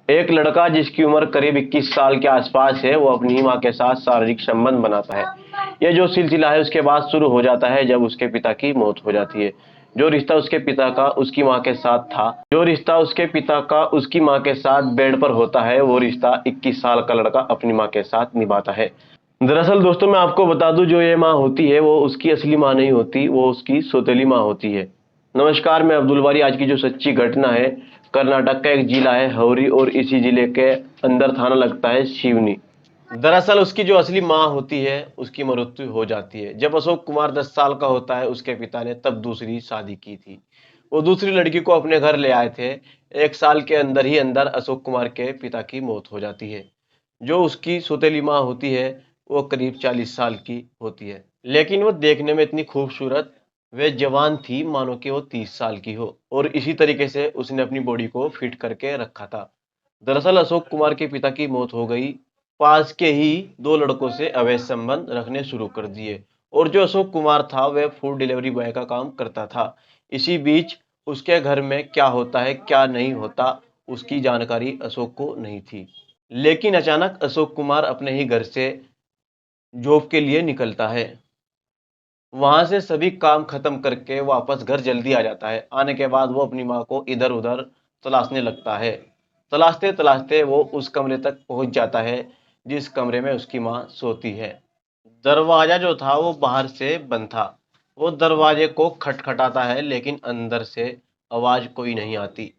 एक लड़का जिसकी उम्र करीब 21 साल के आसपास है, वो अपनी मां के साथ शारीरिक संबंध बनाता है। यह जो सिलसिला है उसके बाद शुरू हो जाता है जब उसके पिता की मौत हो जाती है। जो रिश्ता उसके पिता का उसकी मां के साथ था, जो रिश्ता उसके पिता का उसकी मां के साथ बेड पर होता है, वो रिश्ता 21 साल का लड़का अपनी मां के साथ निभाता है। दरअसल दोस्तों, मैं आपको बता दूं, जो ये माँ होती है वो उसकी असली माँ नहीं होती, वो उसकी सौतेली माँ होती है। नमस्कार, मैं अब्दुल बारी। आज की जो सच्ची घटना है, कर्नाटक का एक जिला है हौरी, और इसी जिले के अंदर थाना लगता है शिवनी। दरअसल उसकी जो असली माँ होती है उसकी मृत्यु हो जाती है। जब अशोक कुमार 10 साल का होता है, उसके पिता ने तब दूसरी शादी की थी। वो दूसरी लड़की को अपने घर ले आए थे। 1 साल के अंदर ही अंदर अशोक कुमार के पिता की मौत हो जाती है। जो उसकी सौतेली माँ होती है वो करीब 40 साल की होती है, लेकिन वो देखने में इतनी खूबसूरत, वे जवान थी मानो कि वो 30 साल की हो, और इसी तरीके से उसने अपनी बॉडी को फिट करके रखा था। दरअसल अशोक कुमार के पिता की मौत हो गई, पास के ही दो लड़कों से अवैध संबंध रखने शुरू कर दिए, और जो अशोक कुमार था वह फूड डिलीवरी बॉय का काम करता था। इसी बीच उसके घर में क्या होता है क्या नहीं होता, उसकी जानकारी अशोक को नहीं थी। लेकिन अचानक अशोक कुमार अपने ही घर से जॉब के लिए निकलता है। वहां से सभी काम खत्म करके वापस घर जल्दी आ जाता है। आने के बाद वो अपनी माँ को इधर उधर तलाशने लगता है। तलाशते तलाशते वो उस कमरे तक पहुंच जाता है जिस कमरे में उसकी माँ सोती है। दरवाजा जो था वो बाहर से बंद था। वो दरवाजे को खटखटाता है, लेकिन अंदर से आवाज कोई नहीं आती।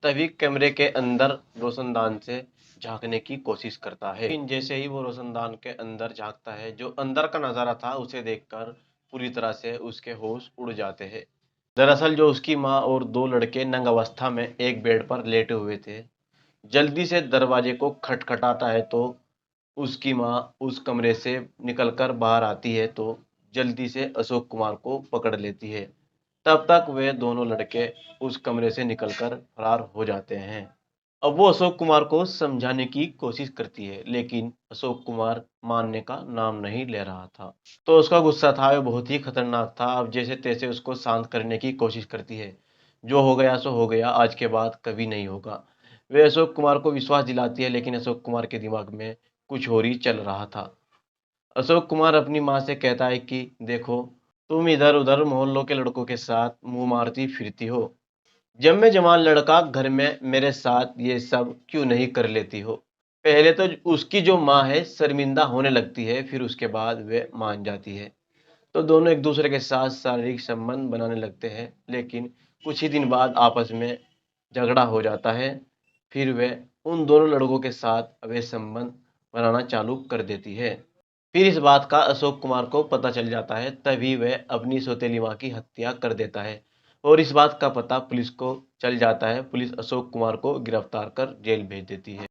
तभी कमरे के अंदर रोशनदान से झांकने की कोशिश करता है, लेकिन जैसे ही वो रोशनदान के अंदर झांकता है, जो अंदर का नजारा था उसे देखकर पूरी तरह से उसके होश उड़ जाते हैं। दरअसल जो उसकी माँ और दो लड़के नंग अवस्था में एक बेड पर लेटे हुए थे। जल्दी से दरवाजे को खटखटाता है तो उसकी माँ उस कमरे से निकलकर बाहर आती है, तो जल्दी से अशोक कुमार को पकड़ लेती है। तब तक वे दोनों लड़के उस कमरे से निकलकर फरार हो जाते हैं। अब वो अशोक कुमार को समझाने की कोशिश करती है, लेकिन अशोक कुमार मानने का नाम नहीं ले रहा था। तो उसका गुस्सा था वह बहुत ही खतरनाक था। अब जैसे तैसे उसको शांत करने की कोशिश करती है। जो हो गया सो हो गया, आज के बाद कभी नहीं होगा। वे अशोक कुमार को विश्वास दिलाती है, लेकिन अशोक कुमार के दिमाग में कुछ और ही चल रहा था। अशोक कुमार अपनी माँ से कहता है कि देखो, तुम इधर उधर मोहल्लों के लड़कों के साथ मुंह मारती फिरती हो। जब मैं जवान लड़का घर में मेरे साथ ये सब क्यों नहीं कर लेती हो। पहले तो उसकी जो माँ है शर्मिंदा होने लगती है, फिर उसके बाद वे मान जाती है। तो दोनों एक दूसरे के साथ शारीरिक संबंध बनाने लगते हैं, लेकिन कुछ ही दिन बाद आपस में झगड़ा हो जाता है। फिर वे उन दोनों लड़कों के साथ अवैध संबंध बनाना चालू कर देती है। फिर इस बात का अशोक कुमार को पता चल जाता है, तभी वह अपनी सौतेली माँ की हत्या कर देता है। और इस बात का पता पुलिस को चल जाता है। पुलिस अशोक कुमार को गिरफ्तार कर जेल भेज देती है।